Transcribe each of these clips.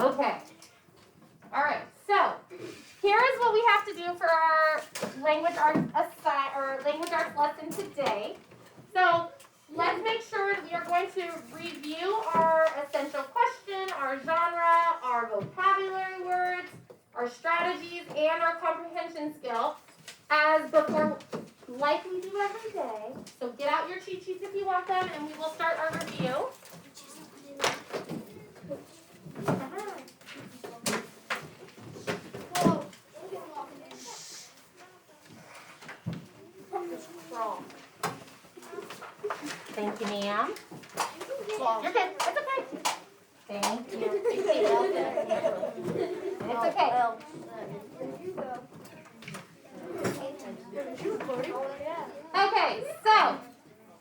Okay. All right. So here is what we have to do for our language arts lesson today. So let's make sure that we are going to review our essential question, our genre, our vocabulary words, our strategies, and our comprehension skill as before, like we do every day. So get out your cheat sheets if you want them, and we will start our review. Thank you, ma'am. You're good. It's okay. Thank you. It's okay. Okay, so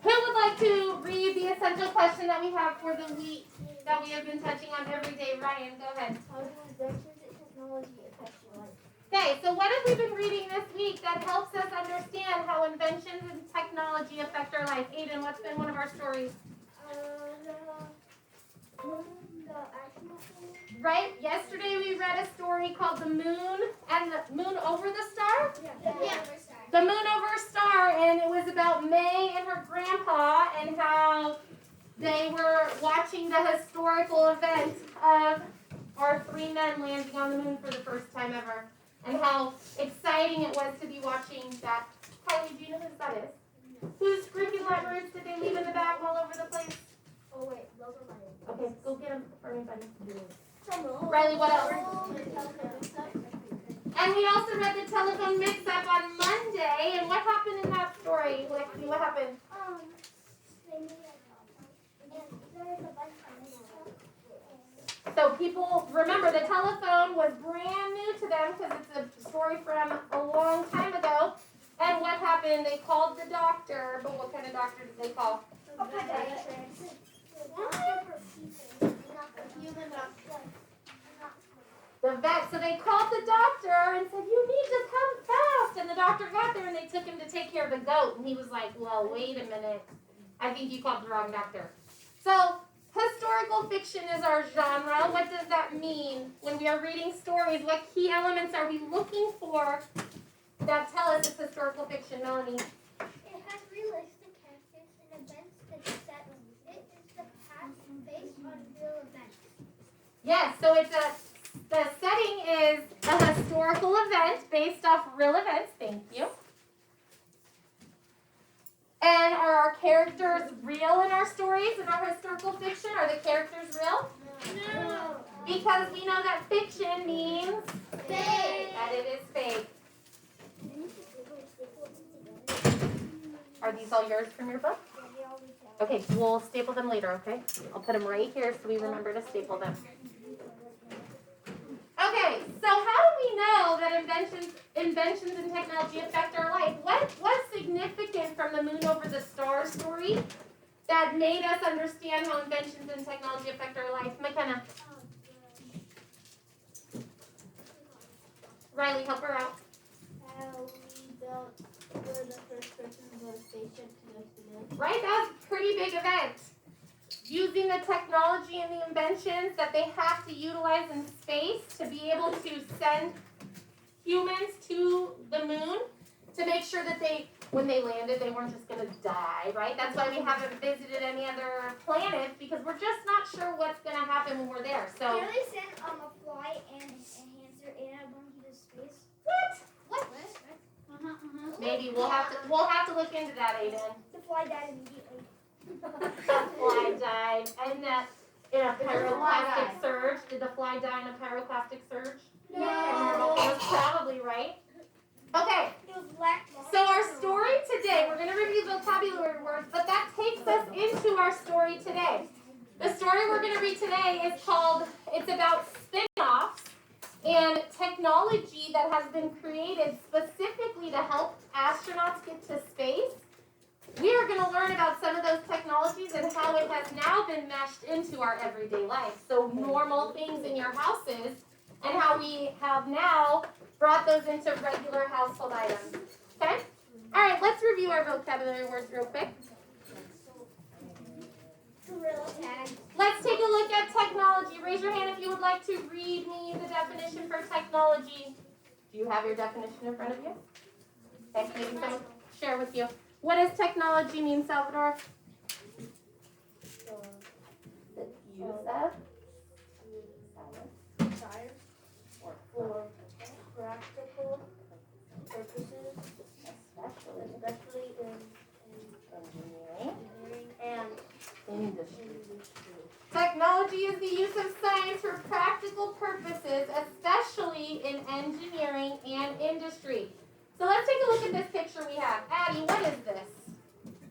who would like to read the essential question that we have for the week that we have been touching on every day? Ryan, go ahead. How do inventions and technology affect your life? Okay, so what have we been reading this week that helps us understand how inventions and technology affect our life? Aiden, what's been one of our stories? The actual thing. Right? Yesterday we read a story called The Moon and the Moon Over the Star? Yeah. The Moon Over a Star, and it was about May and her grandpa and how they were watching the historical event of our three men landing on the moon for the first time ever, and how exciting it was to be watching that. Kylie, do you know who that is? Whose freaking libraries did they leave in the bag all over the place? Oh wait, those are my. Okay, go get them for anybody. Hello. Riley, what else? And we also read the telephone mix-up on Monday, and what happened in that story? Lexi, what happened? They made and there was a bunch of So people, remember the telephone was brand new to them because it's a story from a long time ago. And what happened? They called the doctor, but what kind of doctor did they call? a pediatrician. For people, not for human doctor. The vet. So they called the doctor and said, you need to come fast. And the doctor got there and they took him to take care of the goat. And he was like, well, wait a minute. I think you called the wrong doctor. So historical fiction is our genre. What does that mean? When we are reading stories, what key elements are we looking for that tell us it's historical fiction, Melanie? It has realistic characters and events that set it is the past based on real events. Yes, so the setting is a historical event based off real events. Thank you. And are our characters real in our stories, in our historical fiction? Are the characters real? No. Because we know that fiction means Fake. that it is fake. Are these all yours from your book? Okay, we'll staple them later, okay? I'll put them right here so we remember to staple them. Okay, so how do we know that inventions and technology affect our life? What's significant from the Moon Over the Star story that made us understand how inventions and technology affect our life? McKenna. Riley, help her out. We're the first person to go to spaceship to go to the moon. Right, that was a pretty big event. Using the technology and the inventions that they have to utilize in space to be able to send humans to the moon to make sure that when they landed, they weren't just going to die, right? That's why we haven't visited any other planets, because we're just not sure what's going to happen when we're there. So Can they send a fly and enhancer and a monkey to space? what? What? Maybe we'll have to look into that, Aiden. The fly died immediately. The fly died in a pyroclastic surge. Did the fly die in a pyroclastic surge? No. It was probably right. Okay, It was black. so our story today, we're going to review vocabulary words, but that takes us into our story today. The story we're going to read today is called, it's about spin-offs and technology that has been created specifically to help astronauts get to space. We are going to learn about some of those technologies and how it has now been meshed into our everyday life. So normal things in your houses and how we have now brought those into regular household items. Okay? All right, let's review our vocabulary words real quick. Gorilla tag. Let's take a look at technology. Raise your hand if you would like to read me the definition for technology? Do you have your definition in front of you? Okay, maybe someone share with you. What does technology mean, Salvador? The use of Science for practical purposes, especially in engineering and industry. Technology is the use of science for practical purposes, especially in engineering and industry. So let's take a look at this picture we have. Addie, what is this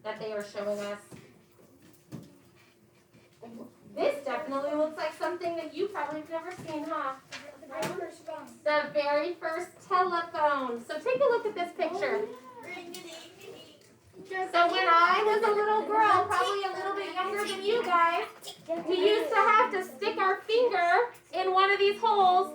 that they are showing us? This definitely looks like something that you probably have never seen, huh? The very first telephone. So take a look at this picture. So when I was a little girl, probably a little bit younger than you guys, we used to have to stick our finger in one of these holes.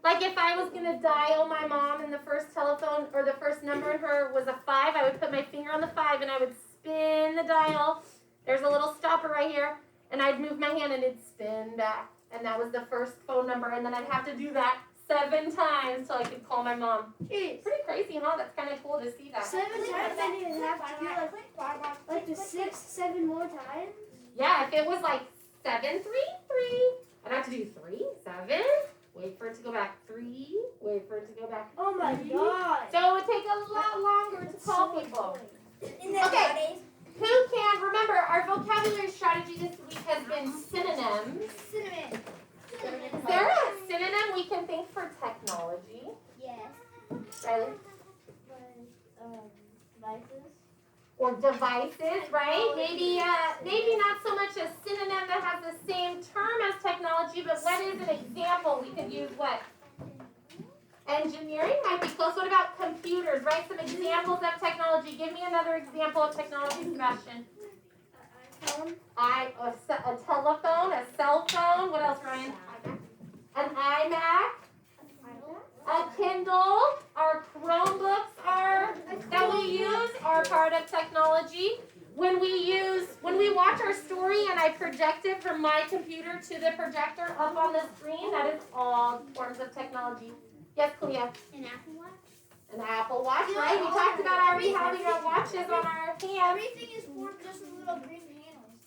Like if I was going to dial my mom and the first telephone or the first number in her was a 5, I would put my finger on the 5 and I would spin the dial. There's a little stopper right here. And I'd move my hand and it'd spin back. And that was the first phone number. And then I'd have to do that 7 times till I could call my mom. Jeez. Pretty crazy, huh? That's kind of cool to see that. 7 times? I didn't have to do like the 6, 7 more times? Yeah, if it was like 7, 3, 3, I'd have to do 3, 7, wait for it to go back, 3, wait for it to go back. Oh my god. So it would take a lot longer to call people. Okay. Who can remember our vocabulary strategy this week has been synonyms. Is there a synonym we can think for technology? Yes. Riley? Devices. Or devices, right? Maybe not so much a synonym that has the same term as technology, but what is an example? We could use what? Engineering might be close. What about computers, right? Some examples of technology. Give me another example of technology, Sebastian. A telephone, a cell phone. What else, Ryan? An iMac. A Kindle. Our Chromebooks that we use are part of technology. When we watch our story and I project it from my computer to the projector up on the screen, that is all forms of technology. Yes, Clea? An Apple Watch? An Apple Watch, right? We talked about already having our watches on our hands. Everything is for just the little green panels.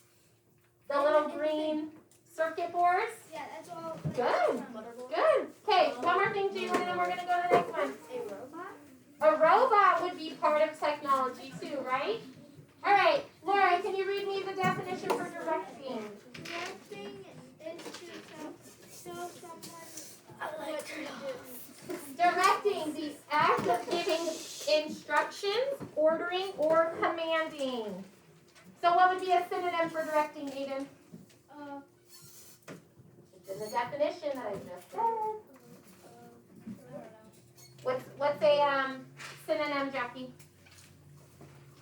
The little green circuit boards. Yeah, that's all. Good. Good. Okay, one more thing, Jalen, and then we're going to go to the next one. A robot? A robot would be part of technology too, right? All right, Laura, can you read me the definition for directing? Directing is to show someone what to do. Directing, the act of giving instructions, ordering, or commanding. So what would be a synonym for directing, Aiden? It's in the definition that I just said. What's a synonym, Jackie?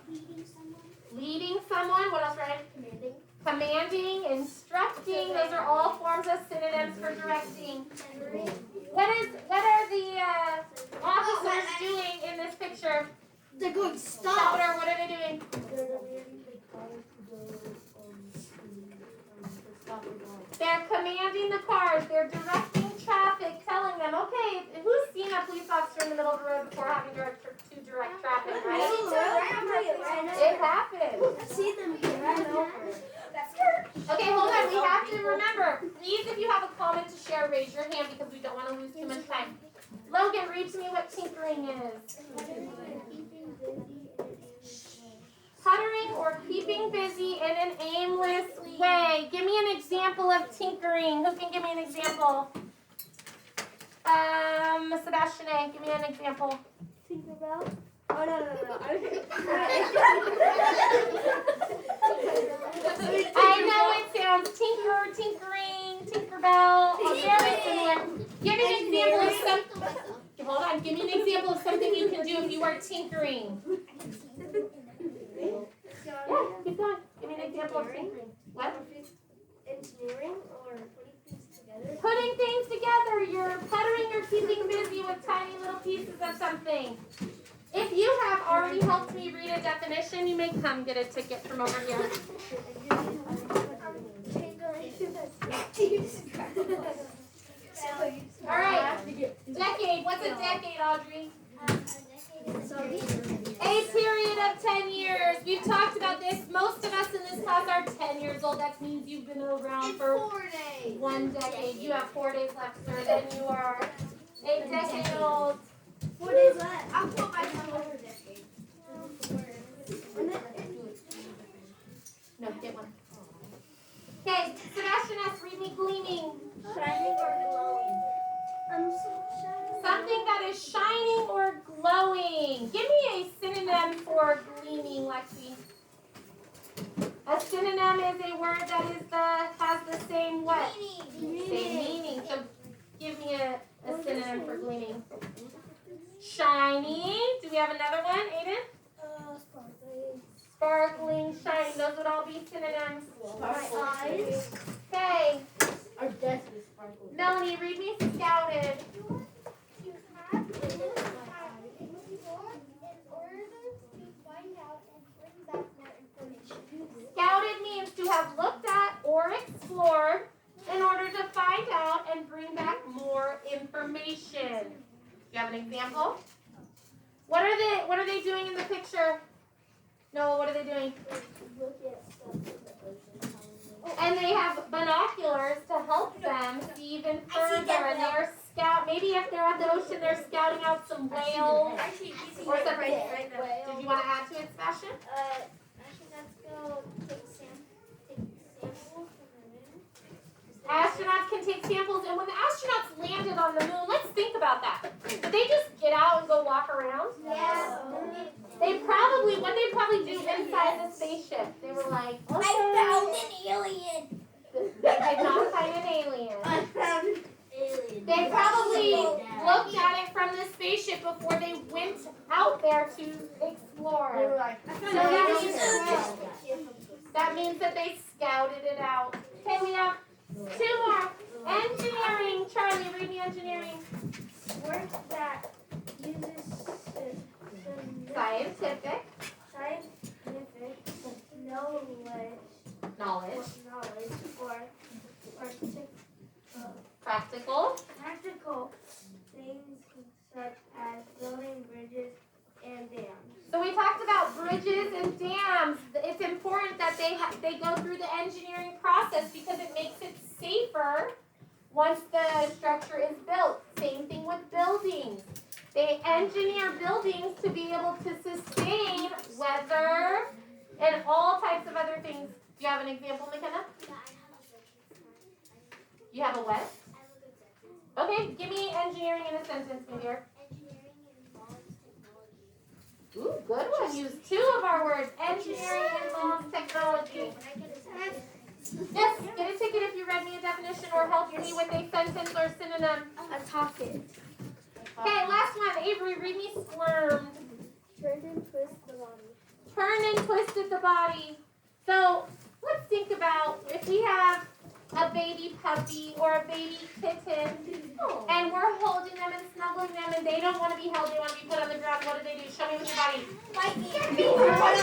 Leading someone. Leading someone. What else, Ryan? Commanding. Commanding, instructing. Those are all forms of synonyms for directing. What are the officers doing in this picture? They're going stop. Sholdar, what are they doing? They're commanding the cars. They're directing traffic, telling them, okay, who's seen a police officer in the middle of the road before having to direct traffic, right? It happens. I've seen them right over. Okay, hold on. We have to remember, please, if you have a comment to share, raise your hand because we don't want to lose too much time. Logan, read to me what tinkering is. Puttering or keeping busy in an aimless way. Give me an example of tinkering. Who can give me an example? Sebastian A., give me an example. Tinkerbell? Oh, no. I know it sounds tinkering, Tinkerbell, very similar. Give me an example of something. Hold on. Give me an example of something you can do if you are tinkering. Yeah, keep going. Give me an example of tinkering. What? Engineering or putting things together? Putting things together. You're puttering or keeping busy with tiny little pieces of something. If you have already helped me read a definition, you may come get a ticket from over here. All right. Decade. What's a decade, Audrey? A period of 10 years. We've talked about this. Most of us in this class are 10 years old. That means you've been around for 1 decade. You have 4 days left, sir. Then you are a decade old. 4 days left. I'll put myself over decade. No, get one. Okay, Sebastian S. Read me gleaming. Shining or glowing? I'm so shining. Something that is shining or glowing. Give me a synonym for gleaming, Lexi. A synonym is a word that has the same what? Meaning. Same meaning. So give me a synonym for gleaming. Shining. Do we have another one, Aiden? Sparkling. Sparkling, shining. Those would all be synonyms. My eyes. Okay. Our desk is sparkling. Melanie, read me scouted. You have to explore in order to find out and bring back more information. Scouted means to have looked at or explored in order to find out and bring back more information. Do you have an example? What are they doing in the picture? Noah, what are they doing? Look at stuff in the ocean. And they have binoculars to help them see even further. And they're maybe if they're at the ocean, they're scouting out some whales or something. Right now. Did you want to add to it, Sebastian? Actually, let's go take samples from the moon. Astronauts can take samples, and when the astronauts landed on the moon, let's think about that. Did they just get out and go walk around? Yes. What they probably do inside the spaceship, they were like, okay. I found an alien. They did not find an alien. I found an alien. They probably looked at it from the spaceship before they went out there to They explore. were like, That means that they scouted it out. Okay, we have 2 more. Engineering. Charlie, read me engineering. Work that uses Scientific knowledge. or Practical. practical things such as building bridges and dams. So we talked about bridges and dams. It's important that they go through the engineering process because it makes it safer once the structure is built. Same thing with buildings. They engineer buildings to be able to sustain weather and all types of other things. Do you have an example, McKenna? You have a what? Okay, give me engineering in a sentence, my dear. Engineering involves technology. Ooh, good one. Use 2 of our words. Engineering involves technology. Yes, get a ticket if you read me a definition or help me with a sentence or synonym. A topic. Okay, last one. Avery, read me squirmed. Turn and twist the body. Turn and twisted the body. So let's think about if we have a baby puppy or a baby kitten and we're holding them and snuggling them and they don't want to be held, they want to be put on the ground. What do? Show me with your body.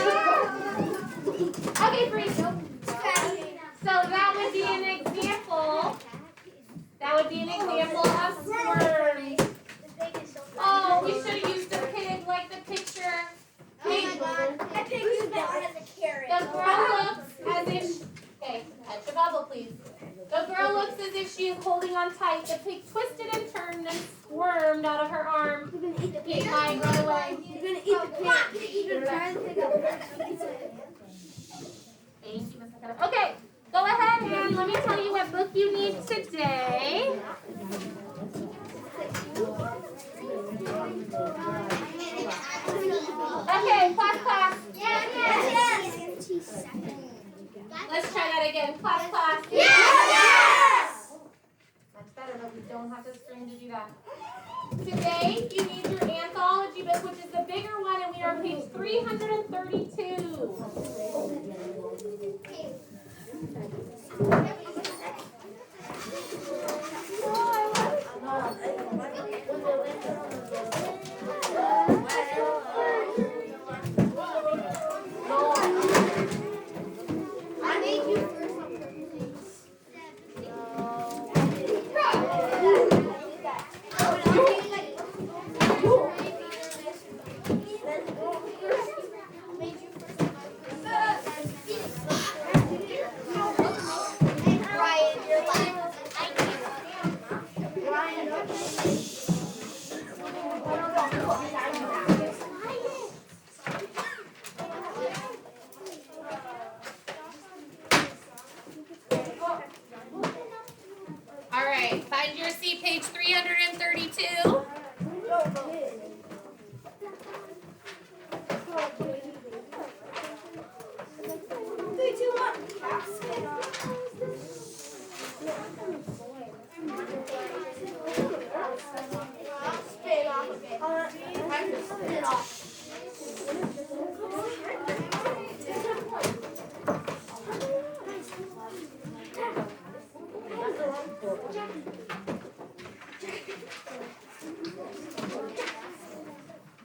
Okay, breathe. So that would be an example. That would be an example of squirm. Oh, we should have used a pig like the picture. Pig. The girl looks as if. Okay, catch your bubble, please. The girl looks as if she is holding on tight. The pig twisted and turned and squirmed out of her arm. You're gonna eat the Pig might run away. You're gonna eat the pig. You're trying to pick up. Thank you, Miss McKenna. Okay, go ahead and let me tell you what book you need today. Okay, class. Let's try that again. Class. Yes! Much better, but we don't have to scream to do that. Today, you need your anthology book, which is the bigger one, and we are on page 332. I made you right, find your seat, page 332.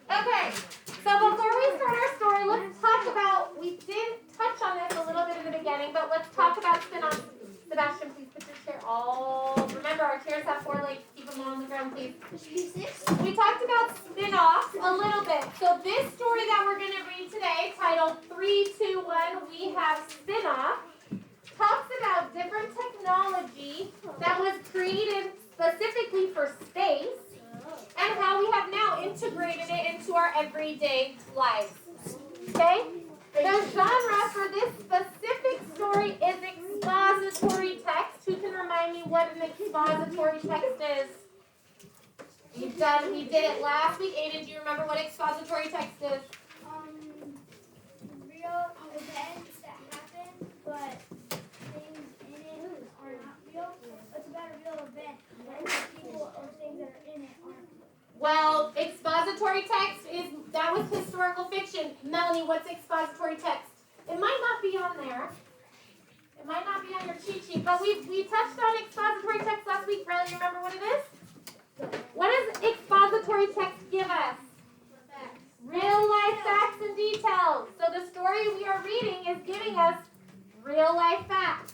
Okay, so before we start our story, let's talk about, we did touch on this a little bit in the beginning, but let's talk about spin-offs. Sebastian, please put your chair remember our chairs have 4 legs, keep them on the ground, please. We talked about spin-offs a little bit. So this story that we're going to read today, titled 3, 2, 1, We Have Spin-Off, talks about different technology that was created specifically for space, and how we have now integrated it into our everyday lives. Okay? The genre for this specific story is expository text. Who can remind me what an expository text is? We did it last week. Aiden, do you remember what expository text is? Real events that happen, but things in it are not real. It's about a real event, and people or things that are in it aren't. Well, expository text that was historical fiction. Melanie, what's expository text? It might not be on there. It might not be on your cheat sheet, but we touched on expository text last week. Riley, you remember what it is? What does expository text give us? Real life facts and details. So the story we are reading is giving us real life facts.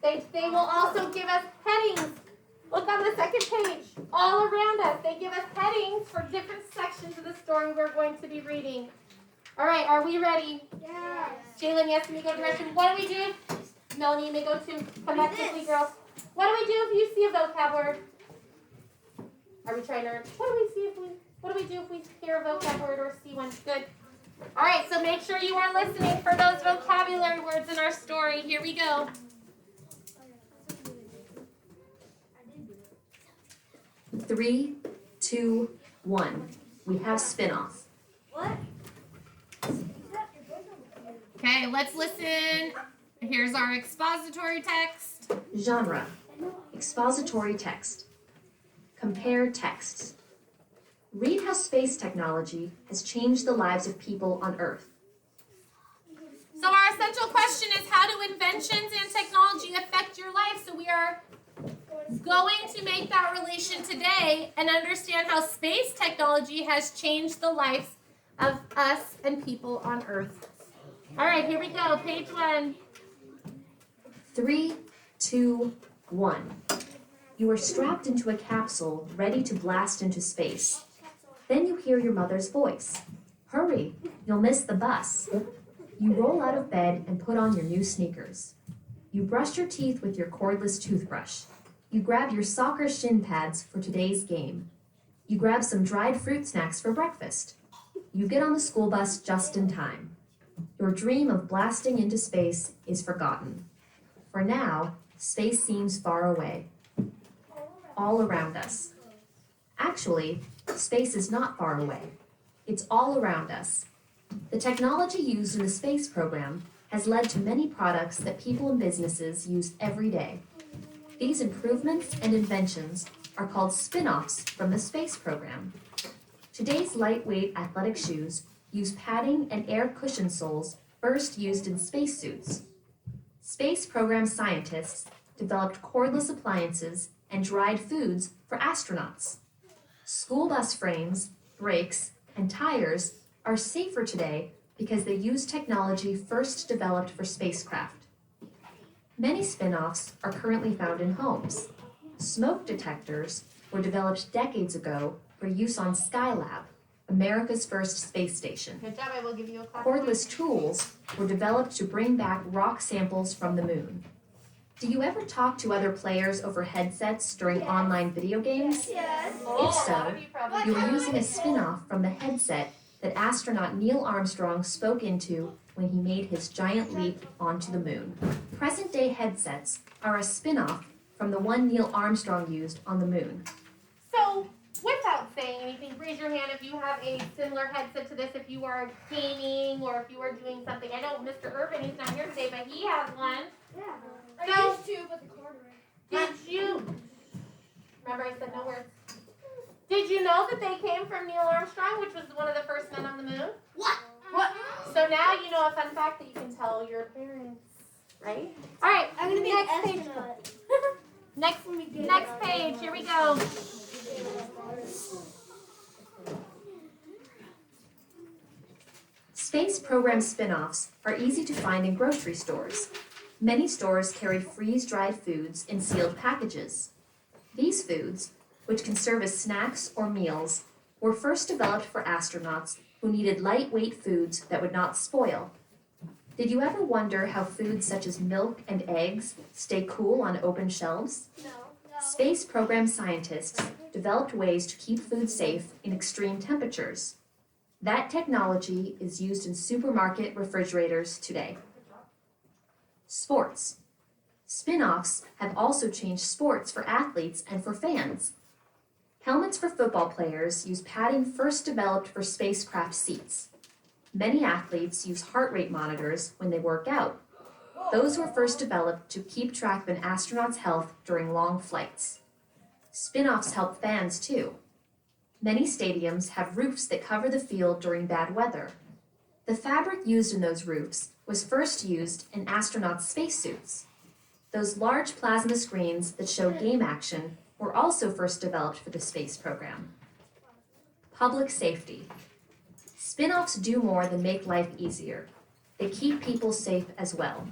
They will also give us headings. Look on the second page. All around us, they give us headings for different sections of the story we're going to be reading. All right, are we ready? Yes. Jalen, yes, we go direction. What do we do? Melanie, you may go too. Come back quickly, girls. What do we do if you see a vocab word? Are we trying to? What do we do if we hear a vocab word or see one? Good. All right, so make sure you are listening for those vocabulary words in our story. Here we go. 3, 2, 1. We have spin-off. What? Okay, let's listen. Here's our expository text. Genre. Expository text. Compare texts. Read how space technology has changed the lives of people on Earth. So our essential question is, how do inventions and technology affect your life? So we are going to make that relation today and understand how space technology has changed the lives of us and people on Earth. All right, here we go. Page 1. 3, 2, 1. You are strapped into a capsule ready to blast into space. Then you hear your mother's voice. Hurry, you'll miss the bus. You roll out of bed and put on your new sneakers. You brush your teeth with your cordless toothbrush. You grab your soccer shin pads for today's game. You grab some dried fruit snacks for breakfast. You get on the school bus just in time. Your dream of blasting into space is forgotten. For now, space seems far away. All around us. Actually, space is not far away. It's all around us. The technology used in the space program has led to many products that people and businesses use every day. These improvements and inventions are called spin-offs from the space program. Today's lightweight athletic shoes use padding and air cushion soles first used in spacesuits. Space program scientists developed cordless appliances and dried foods for astronauts. School bus frames, brakes, and tires are safer today because they use technology first developed for spacecraft. Many spin-offs are currently found in homes. Smoke detectors were developed decades ago for use on Skylab, America's first space station. Good job, I will give you a clap. Cordless tools were developed to bring back rock samples from the moon. Do you ever talk to other players over headsets during online video games? Yes. If so, you were using a spin-off from the headset that astronaut Neil Armstrong spoke into when he made his giant leap onto the moon. Present-day headsets are a spin-off from the one Neil Armstrong used on the moon. So, without saying anything, raise your hand if you have a similar headset to this, if you are gaming or if you are doing something. I know Mr. Urban, he's not here today, but he has one. Yeah. So- I used to, but the cord ran. Did you, remember I said no words. Did you know that they came from Neil Armstrong, which was one of the first men on the moon? What? So now you know a fun fact that you can tell your parents, right? All right, I'm gonna be next an page. astronaut. Next page, here we go. Space program spin-offs are easy to find in grocery stores. Many stores carry freeze-dried foods in sealed packages. These foods, which can serve as snacks or meals, were first developed for astronauts who needed lightweight foods that would not spoil. Did you ever wonder how foods such as milk and eggs stay cool on open shelves? No. Space program scientists developed ways to keep food safe in extreme temperatures. That technology is used in supermarket refrigerators today. Sports. Spin-offs have also changed sports for athletes and for fans. Helmets for football players use padding first developed for spacecraft seats. Many athletes use heart rate monitors when they work out. Those were first developed to keep track of an astronaut's health during long flights. Spin-offs help fans too. Many stadiums have roofs that cover the field during bad weather. The fabric used in those roofs was first used in astronauts' spacesuits. Those large plasma screens that show game action were also first developed for the space program. Public safety. Spin-offs do more than make life easier. They keep people safe as well.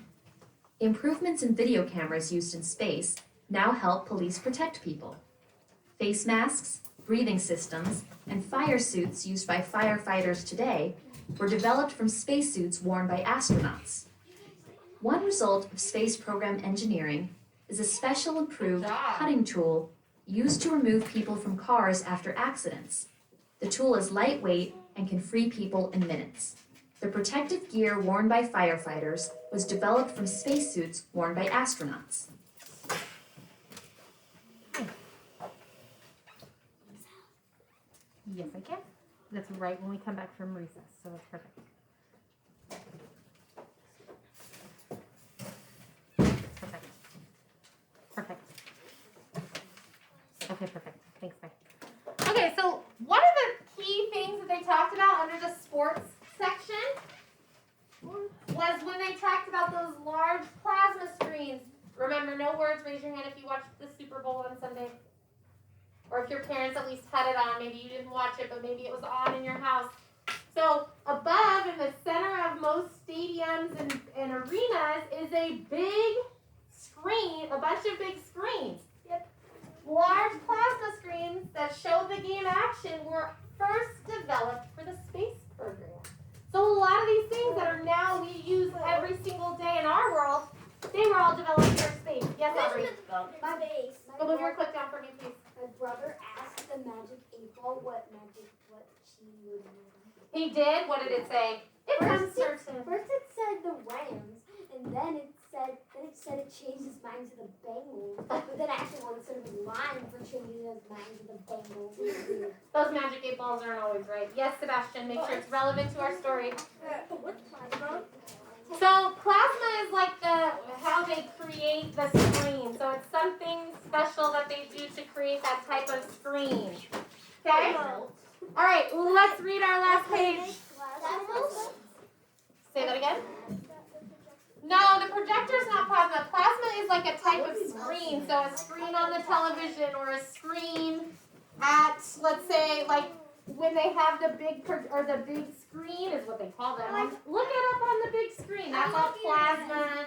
Improvements in video cameras used in space now help police protect people. Face masks, breathing systems, and fire suits used by firefighters today were developed from spacesuits worn by astronauts. One result of space program engineering is a special improved cutting tool used to remove people from cars after accidents. The tool is lightweight and can free people in minutes. The protective gear worn by firefighters was developed from spacesuits worn by astronauts. Yes, I can. That's right when we come back from recess, so that's perfect. Perfect. Perfect. Okay, perfect. Thanks, bye. Okay, so one of the key things that they talked about under the sports section was when they talked about those large plasma screens. Remember, no words, raise your hand if you watched the Super Bowl on Sunday. Or if your parents at least had it on, maybe you didn't watch it, but maybe it was on in your house. So above in the center of most stadiums and arenas is a big screen, a bunch of big screens. Yep. Large plasma screens that show the game action were first developed for the space program. So a lot of these things that are now we use every single day in our world, they were all developed for space. Yes, Aubrey? My base. Go move your clip down for me, please. My brother asked the magic 8 ball what she would know. He did? What did it say? It's uncertain. First it said the Rams, and then it said it changed its mind to the Bengals. But then actually one instead of a line for changing its mind to the Bengals. Those magic 8 balls aren't always right. Yes, Sebastian, make sure it's relevant to our story. What's plasma? So plasma is like how they create the screen. So it's something special that they do to create that type of screen. Okay? All right, let's read our last page. Say that again. No, the projector's not plasma. Plasma is like a type of screen. So a screen on the television or a screen at, let's say, like when they have the big screen is what they call them. Look it up on the big screen. That's all plasma.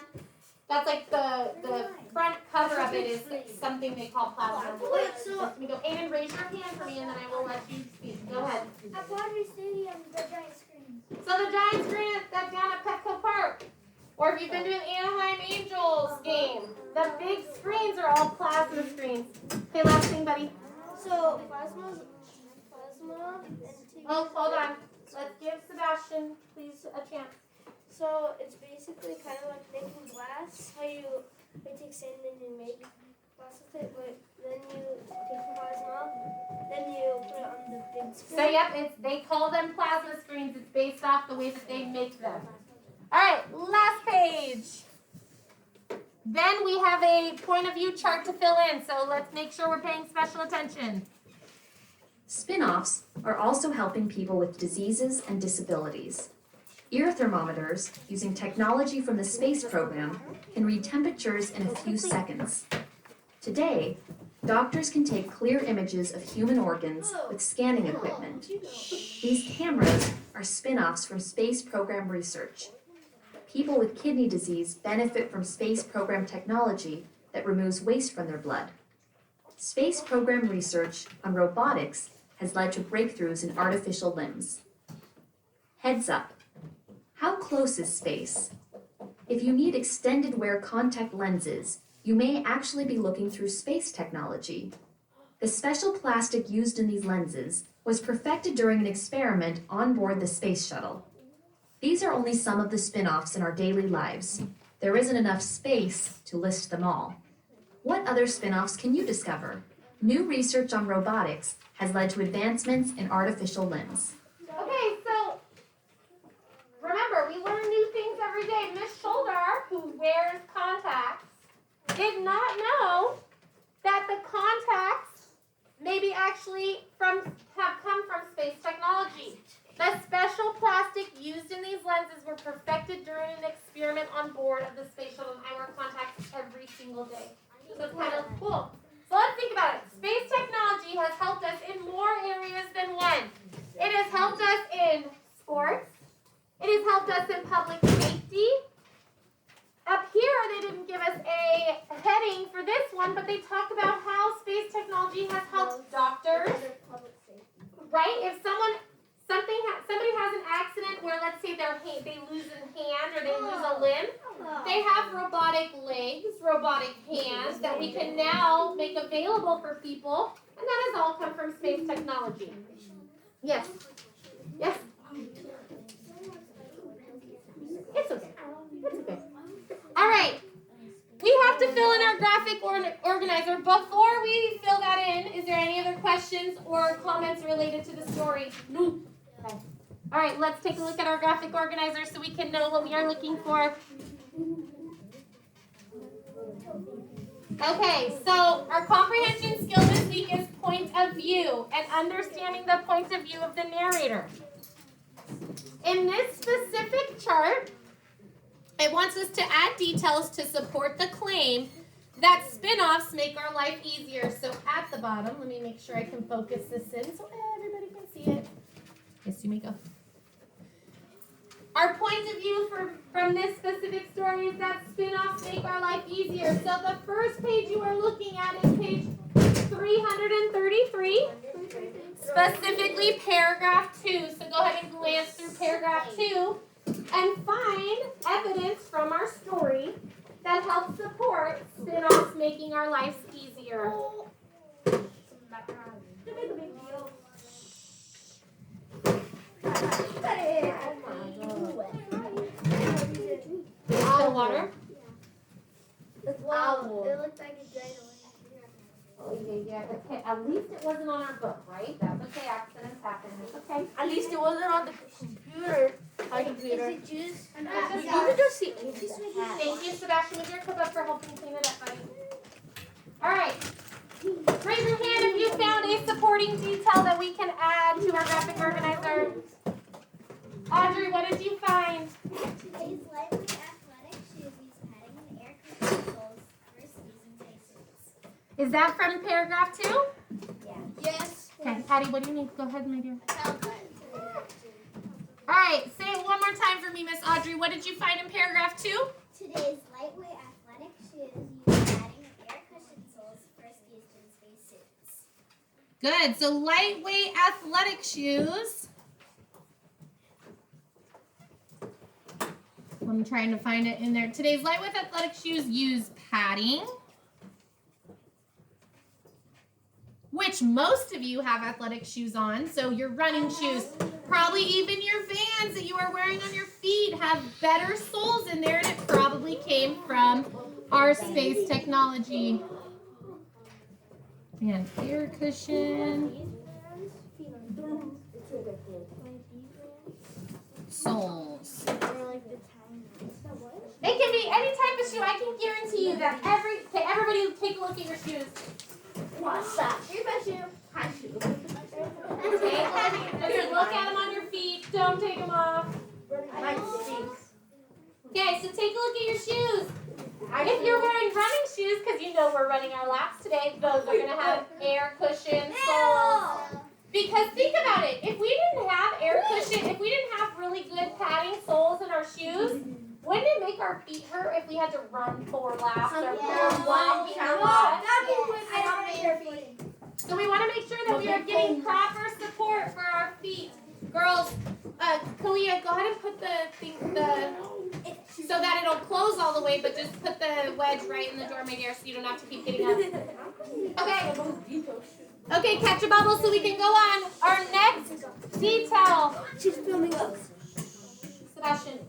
That's like the front cover of it is something they call plasma. Wait, so Let me go. Aiden, raise your hand for me and then I will let you speak. Go ahead. at Padre Stadium, the giant screens. So the giant screen that's down at Petco Park. Or if you've been to an Anaheim Angels game, the big screens are all plasma screens. Okay, last thing, buddy. So plasma and TV. Oh, hold on. Let's give Sebastian, please, a chance. So it's basically kind of like making glass. How you take sand and you make process it, but then you take the plasma off, then you put it on the big screen. So yep, they call them plasma screens. It's based off the way that they make them. All right, last page. Then we have a point of view chart to fill in, so let's make sure we're paying special attention. Spin-offs are also helping people with diseases and disabilities. Ear thermometers, using technology from the space program, can read temperatures in a few seconds. Today, doctors can take clear images of human organs with scanning equipment. These cameras are spin-offs from space program research. People with kidney disease benefit from space program technology that removes waste from their blood. Space program research on robotics has led to breakthroughs in artificial limbs. Heads up. How close is space? If you need extended wear contact lenses, you may actually be looking through space technology. The special plastic used in these lenses was perfected during an experiment on board the space shuttle. These are only some of the spin-offs in our daily lives. There isn't enough space to list them all. What other spin-offs can you discover? New research on robotics has led to advancements in artificial limbs. Okay, so remember, we learn new things every day. Miss Sholdar, who wears contacts, did not know that the contacts maybe actually have come from space technology. The special plastic used in these lenses were perfected during an experiment on board of the space shuttle, and I wear contacts every single day. So it's kind of cool. So let's think about it. Space technology has helped us in more areas than one. It has helped us in sports. It has helped us in public safety. Up here, they didn't give us a heading for this one, but they talk about how space technology has helped doctors. Right? If somebody has an accident where, let's say, they lose a hand or they lose a limb, they have robotic legs, robotic hands that we can now make available for people, and that has all come from space technology. Yes. Yes. It's okay. It's okay. All right. We have to fill in our graphic organizer. Before we fill that in, is there any other questions or comments related to the story? No. Okay. All right, let's take a look at our graphic organizer so we can know what we are looking for. Okay, so our comprehension skill this week is point of view and understanding the point of view of the narrator. In this specific chart, it wants us to add details to support the claim that spin-offs make our life easier. So at the bottom, let me make sure I can focus this in so everybody can see it. Yes, you may go. Our point of view from this specific story is that spin-offs make our life easier. So the first page you are looking at is page 333, specifically paragraph 2. So go ahead and glance through paragraph 2 and find evidence from our story that helps support spin-offs making our lives easier. Still water? Wow, it looked like it dried away. Oh, yeah. Okay, at least it wasn't on our book, right? That's okay, accidents happen. It's okay. At least it wasn't on the computer. My computer. Is it juice? You can just see. Thank you, Sebastian, with your cup up for helping clean it up, buddy. All right. Raise your hand if you found a supporting detail that we can add to our graphic organizer. Audrey, what did you find? Today's lightweight athletic shoes use padding and air conditioned soles for skis and spacesuits. Is that from paragraph 2? Yeah. Yes. Okay, Patty, what do you need? Go ahead, my dear. I found that. All right, say it one more time for me, Miss Audrey. What did you find in paragraph 2? Today's lightweight athletic shoes use padding and air cushioned soles for skis and spacesuits. Good. So lightweight athletic shoes. I'm trying to find it in there. Today's lightweight athletic shoes use padding, which most of you have athletic shoes on. So your running shoes, probably even your Vans that you are wearing on your feet have better soles in there, and it probably came from our space technology. And air cushion. Soles. It can be any type of shoe. I can guarantee you that everybody take a look at your shoes. What's up? Here's my shoe. High shoe. Just look at them on your feet. Don't take them off. Mine stinks. Okay, so take a look at your shoes. If you're wearing running shoes, because you know we're running our laps today, those are going to have air cushion soles. Because think about it. If we didn't have air cushion, if we didn't have really good padding soles in our shoes, wouldn't it make our feet hurt if we had to run 4 laps or 4 walking or what? So we want to make sure that we are getting proper support for our feet. Girls, Kalia, go ahead and put so that it'll close all the way, but just put the wedge right in the door, my dear, so you don't have to keep getting up. Okay, catch a bubble so we can go on. Our next detail. She's filming us. Sebastian.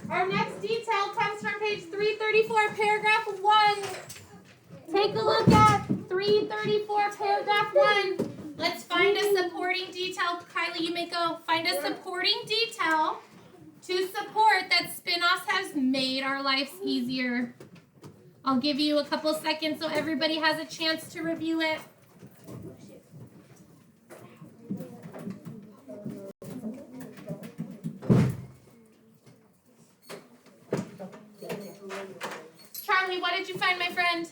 Our next detail comes from page 334, paragraph 1. Take a look at 334, paragraph 1. Let's find a supporting detail. Kylie, you may go. Find a supporting detail to support that spin-offs has made our lives easier. I'll give you a couple seconds so everybody has a chance to review it. Charlie, what did you find, my friend?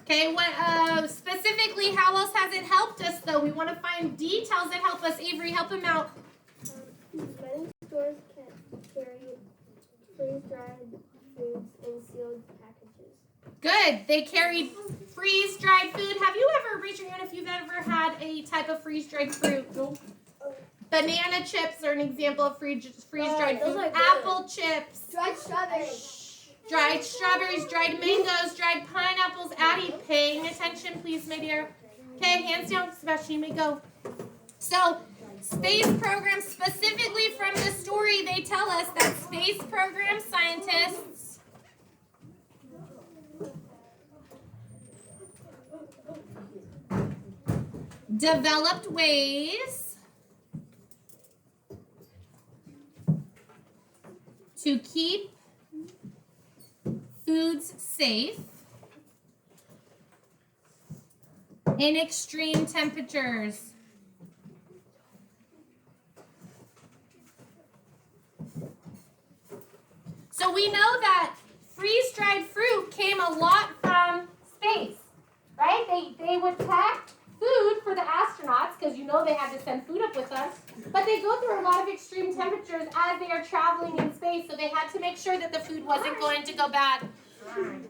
Okay, what specifically, how else has it helped us, though? We want to find details that help us. Avery, help him out. Many stores can carry freeze-dried foods in sealed packages. Good. They carried freeze-dried food. Have you ever, raise your hand if you've ever had a type of freeze-dried fruit? Nope. Banana chips are an example of freeze-dried food. Apple chips. Dried strawberries. Dried strawberries, dried mangoes, dried pineapples. Addie, paying attention, please, my dear. Okay, hands down. Sebastian, you may go. So, space program, specifically from the story, they tell us that space program scientists developed ways to keep foods safe in extreme temperatures. So we know that freeze-dried fruit came a lot from space, right? They would pack food for the astronauts because you know they had to send food up with us, but they go through a lot of extreme temperatures as they are traveling in space, so they had to make sure that the food wasn't going to go bad.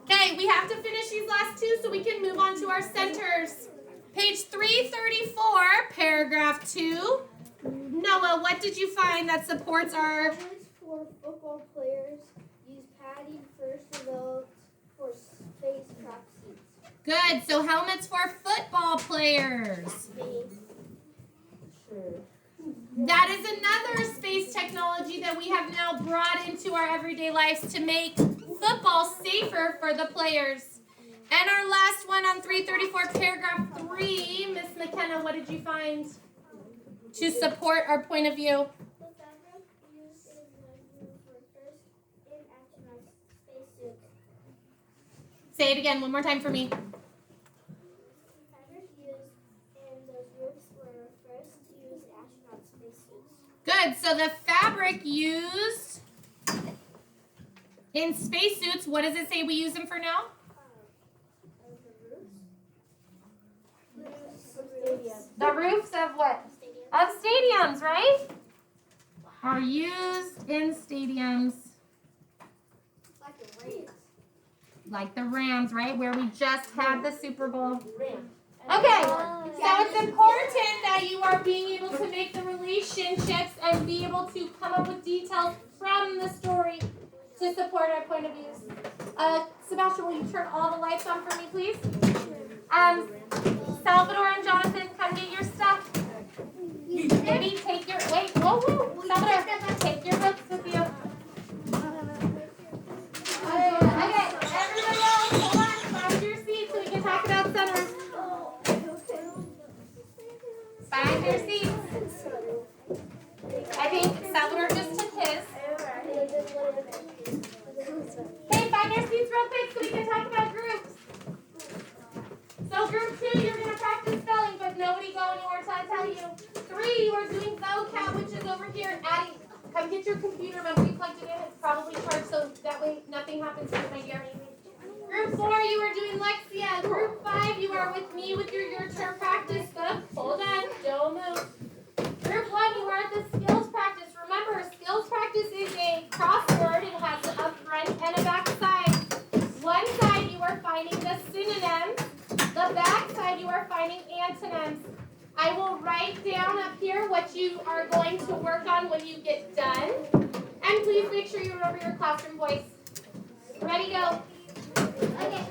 Okay, we have to finish these last two so we can move on to our centers. Page 334, paragraph 2. Noah, what did you find that supports our... For football players, use padding first developed for spacecraft seats. Good, so helmets for football players. That is another space technology that we have now brought into our everyday lives to make football safer for the players. And our last one on 334, paragraph 3, Miss McKenna, what did you find to support our point of view? The fabric used in the workers in astronaut spacesuits. Say it again one more time for me. The fabric used in those roofs were first used in astronaut spacesuits. Good, so the fabric used in spacesuits, what does it say we use them for now? The roofs of what? Of stadiums, right? Are used in stadiums. Like the Rams, right? Where we just had the Super Bowl. Okay, so it's important that you are being able to make the relationships and be able to come up with details from the story to support our point of views. Sebastian, will you turn all the lights on for me, please? Salvador and Jonathan, come get your stuff. Maybe take your, whoa, Salvador, take your books with you. you. 3, you are doing vocab, which is over here. Addie, come get your computer. Remember you plugged it in. It's probably charged, so that way nothing happens to it, my dear. Group 4, you are doing Lexia. Group 5, you are with me with your term practice book. Hold on, don't move. Group 1, you are at the skills practice. Remember, skills practice is a crossword. It has a front and a back side. One side, you are finding the synonyms. The back side, you are finding antonyms. I will write down up here what you are going to work on when you get done. And please make sure you remember your classroom voice. Ready, go. Okay.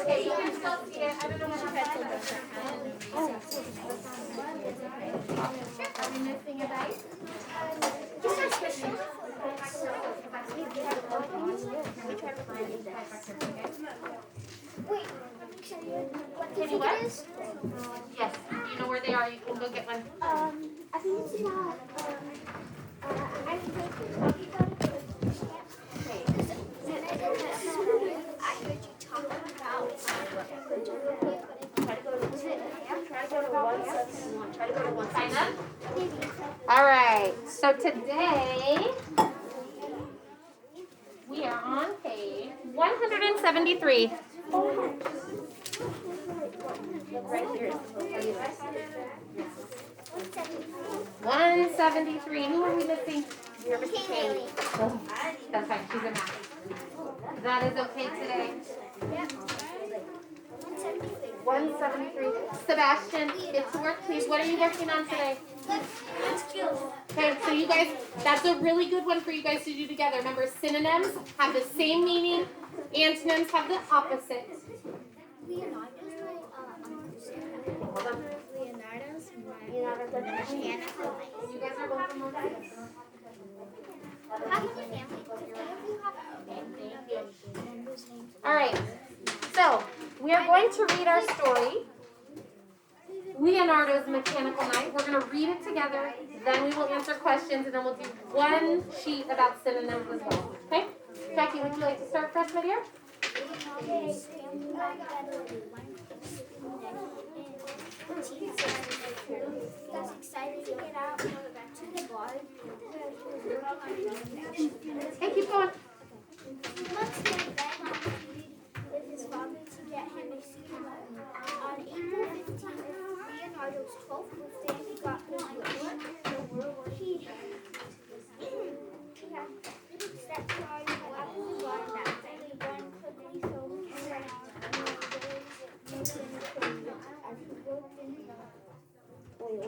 Okay, you can still see it. I don't know what happened. Are we missing a bite? Just start squishing. Wait, Can you what? Yes. You know where they are. You can go get one. I think it's not, I think I heard you talking about Sign up. All right. So today we are on page 173. Right here. 173. Who are we missing? You're Miss Kaylee. Oh, that's fine. She's a math. That is okay today. 173. Sebastian, get to work, please. What are you working on today? Okay, so you guys, that's a really good one for you guys to do together. Remember, synonyms have the same meaning. Antonyms have the opposite. Hold on. You guys are both from Montana. All right, so we are going to read our story, Leonardo's Mechanical Knight. We're going to read it together, then we will answer questions, and then we'll do one sheet about synonyms as well. Okay? Jackie, would you like to start first, my dear? Excited to get out to the bar. Hey, keep going. Months later, Ben pleaded with his father to get him a ski license. On April 15th, Leonardo's 12th birthday, he got his wish. He had set charge at the bar that day. He ran quickly so he ran out as he worked in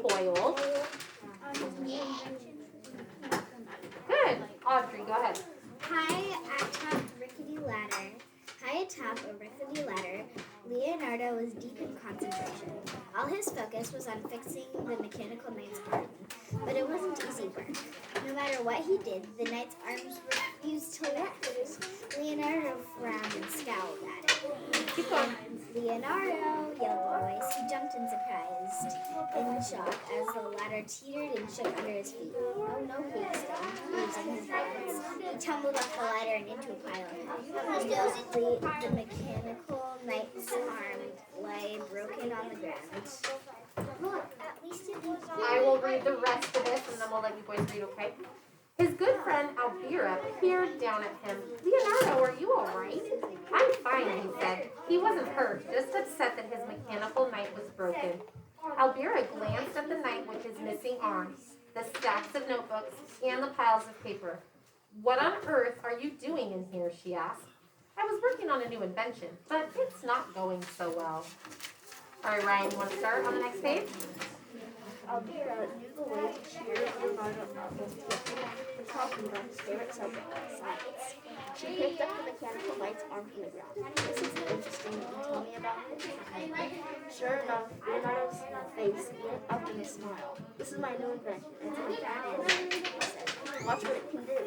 Foil. on his new invention. Good. Audrey, go ahead. High atop rickety ladder. High atop a rickety ladder, Leonardo was deep in concentration. All his focus was on fixing the mechanical knight's arm. But it wasn't easy work. No matter what he did, the knight's arms refused to lift. Leonardo frowned and scowled at it. Keep going. Leonardo, yelled a voice. He jumped in surprise, in shock, as the ladder teetered and shook under his feet. Oh no, he exclaimed, losing his balance. He tumbled off the ladder and into a pile of hay. The mechanical knight's arm lay broken on the ground. Look, at least it was I will read the rest of this, and then we'll let you boys read, okay? His good friend Elvira peered down at him. Leonardo, are you all right? I'm fine, he said. He wasn't hurt, just upset that his mechanical knight was broken. Elvira glanced at the knight with his missing arm, the stacks of notebooks, and the piles of paper. What on earth are you doing in here, she asked. I was working on a new invention, but it's not going so well. All right, Ryan, you want to start on the next page? Elvira knew the way to cheer Leonardo up when talking about his favorite subject, science. She picked up the mechanical knight's arm from the ground. This is interesting. Tell me about it. Sure enough, Leonardo's face lit up in a smile. This is my new invention. It's a mechanical knight, he said. Watch what it can do.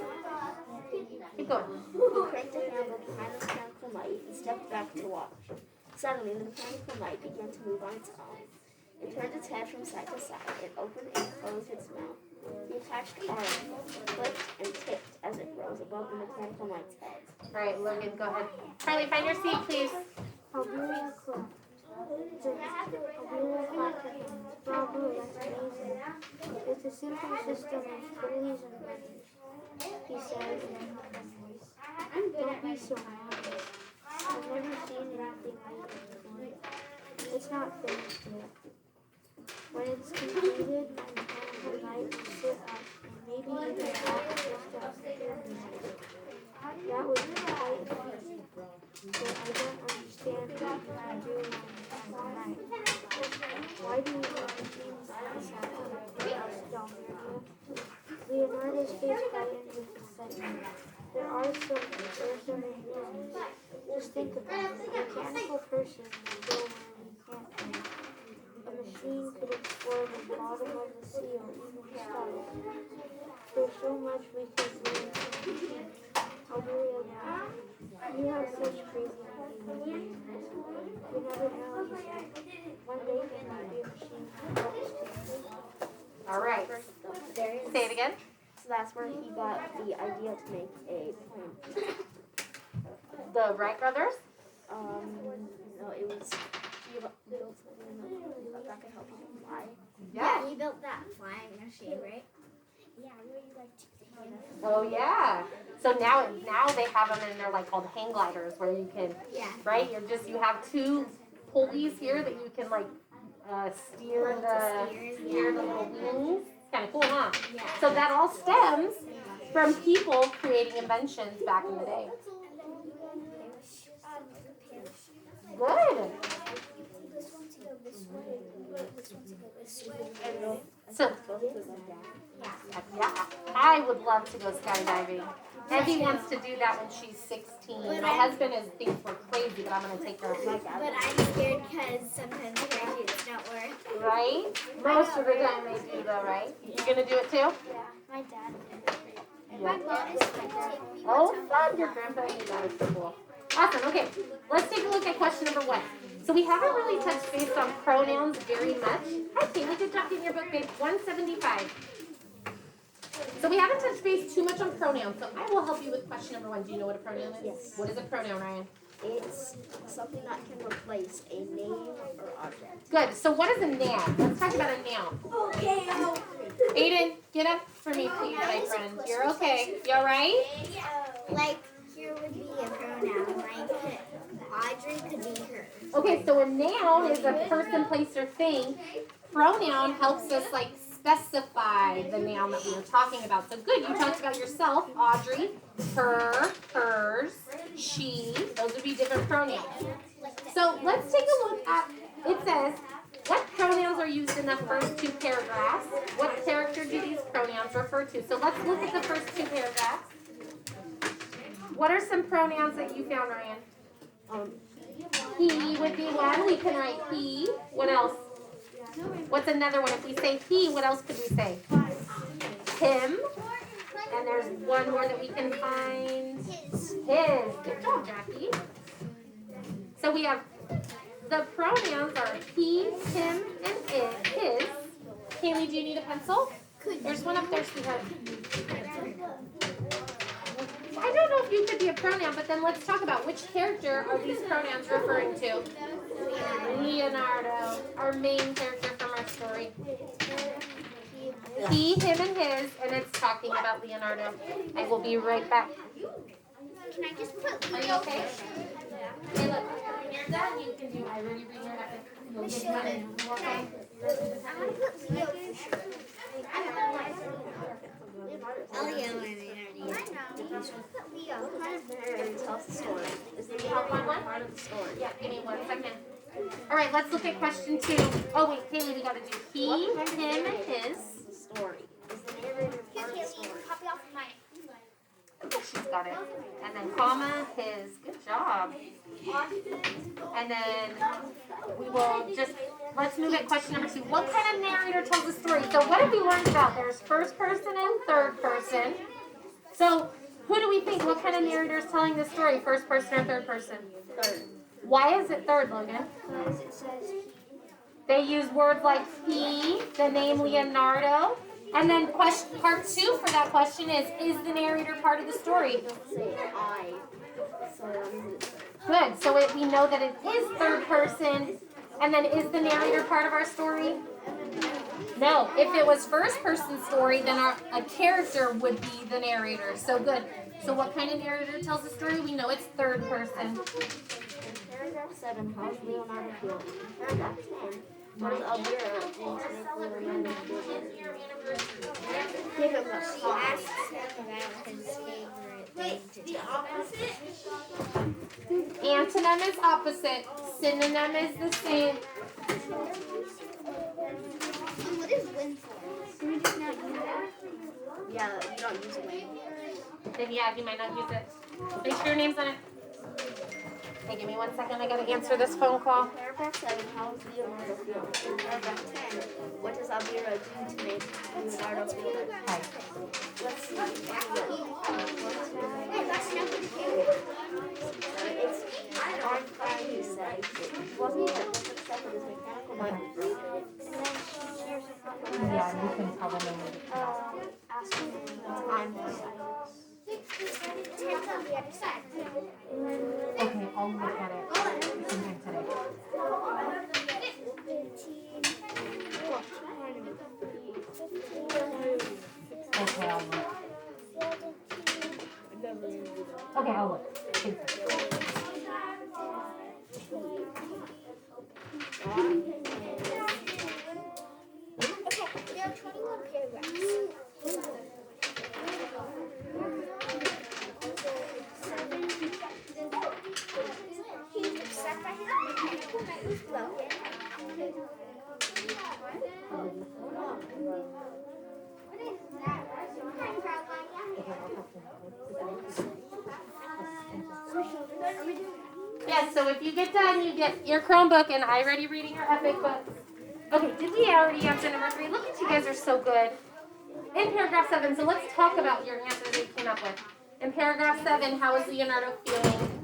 Keep going. He cranked a handle behind the mechanical knight and stepped back to watch. Suddenly, the mechanical knight began to move on its own. It turned its head from side to side. It opened and closed its mouth. The attached arm clicked and ticked as it rose above the mechanical knight's head. All right, Logan, go ahead. Charlie, find your seat, please. Elvira clapped. Elvira clapped her hands. Bravo, that's amazing. It's a simple system of pulleys and levers, he said in a humble voice. Don't be so mad. I've never seen anything like it before. It's not finished yet. When it's completed, my mechanical knight will sit up and maybe even walk just as that would be quite amazing. But I don't understand what you can do on night. Why do you want machines like that? asked Elvira. Leonardo's face brightened with excitement. There are some reasons. Just think about it. A mechanical person will go where we can't go. A machine could explore the bottom of the sea or even stars. There's so much we could learn from machines. Elvira laughed. You have such crazy ideas. You never know, he said. One day there might be a machine that helps too. All right. Say it again. So that's where he got the idea to make a plane. The Wright brothers? No, it was he built something that could help you fly. Yeah. He built that flying machine, right? Yeah, where you like to Oh, yeah. So now they have them and they're like called hang gliders where you can, Yeah. right? You have two pulleys here that you can like steer the little wings. It's kind of cool, huh? Yeah. So that all stems from people creating inventions back in the day. Good. So, yeah, I would love to go skydiving. Evie wants to do that when she's 16. My husband thinks we're crazy, but I'm going to take her. But I'm scared because sometimes parachutes don't work. Right? Most of the time they do though, right? You going to do it too? My dad did. Yeah. mom is going to take me Oh, fun. Your grandpa did that. It's so cool. Awesome. Okay, let's take a look at question number 1. So we haven't really touched base on pronouns very much. Hi, Kaylee. Good job getting your book, babe. 175. So we haven't touched base too much on pronouns, so I will help you with question number 1. Do you know what a pronoun is? Yes. What is a pronoun, Ryan? It's something that can replace a name or object. Good. So what is a noun? Let's talk about a noun. Okay, Aiden, get up for me, please, my friend. You're okay. You all right? Like, here would be a pronoun. Like, Audrey could be her. Okay, so a noun is a person, place, or thing. Pronoun helps us like specify the noun that we were talking about. So good, you talked about yourself, Audrey, her, hers, she. Those would be different pronouns. So let's take a look at, it says, what pronouns are used in the first 2 paragraphs? What character do these pronouns refer to? So let's look at the first 2 paragraphs. What are some pronouns that you found, Ryan? He would be one. We can write he. What else? What's another one? If we say he, what else could we say? Him. And there's one more that we can find. His. Good job, Jackie. So we have the pronouns are he, him, and it, his. Kaylee, do you need a pencil? There's one up there, sweetheart. I don't know if you could be a pronoun, but then let's talk about which character are these pronouns referring to? Leonardo, our main character from our story. he, him, and his, and it's talking about Leonardo. I will be right back. Can I just put Are you okay? Hey, look, when you're done, you can do I already read your epic. You'll get done. Okay? I want to put Leo for sure. I don't know why. I'll yell when they I already. know. Let's put Leo. What kind of narrator tells the story? Is the Help on one? part of the story? Yeah, give me 1 second. All right, let's look at question 2. Oh, wait, Haley, we got to do he, him, and his. The story. Is the narrator Here, part of the Haley, story? copy off of mine. She's got it. And then comma, his. Good job. And then we will just, let's move at question number 2. What kind of narrator tells the story? So what have we learned about? There's first person and third person. So who do we think, what kind of narrator is telling the story? First person or third person? Third. Why is it third, Logan? Because it says They use words like he, the name Leonardo. And then question, part 2 for that question is the narrator part of the story? Say I. So that means it's third. Good. So we know that it is third person. And then is the narrator part of our story? No. If it was first person story, then a character would be the narrator. So good. So what kind of narrator tells the story? We know it's third person. Paragraph 7, how does Leonardo feel? Paragraph 10, what does Elvira do to make Leonardo feel better? Give him a she asks him about his favorite thing to talk about. Antonym is opposite. Synonym is the same. what is win for? Can we just not use that? Yeah, you don't use win. Then yeah, you might not use it. Make sure your name's on it. Hey, give me 1 second. I gotta answer this phone call. Paragraph 7, how does Leonardo feel? Paragraph 10, what does Elvira do to make Leonardo feel better? Hi. Let's see. Wait, that's number 2. It's on fire, he said. It wasn't even said that his mechanical mind was broken. And then she shares her thought with Yeah, you can tell them. asking him the time for silence. 10's on the other side. Okay, I'll look at it sometime today. 15. Okay, I'll look. Okay, I'll look. Thanks. Okay, there are 21 paragraphs. He's upset by his mechanical knight was broken. What is that? Yes, so if you get done, you get your Chromebook and I ready reading your epic books. Okay, did we already answer number 3? Look at you guys are so good. In paragraph 7, so let's talk about your answers that you came up with. In paragraph 7, how is Leonardo feeling?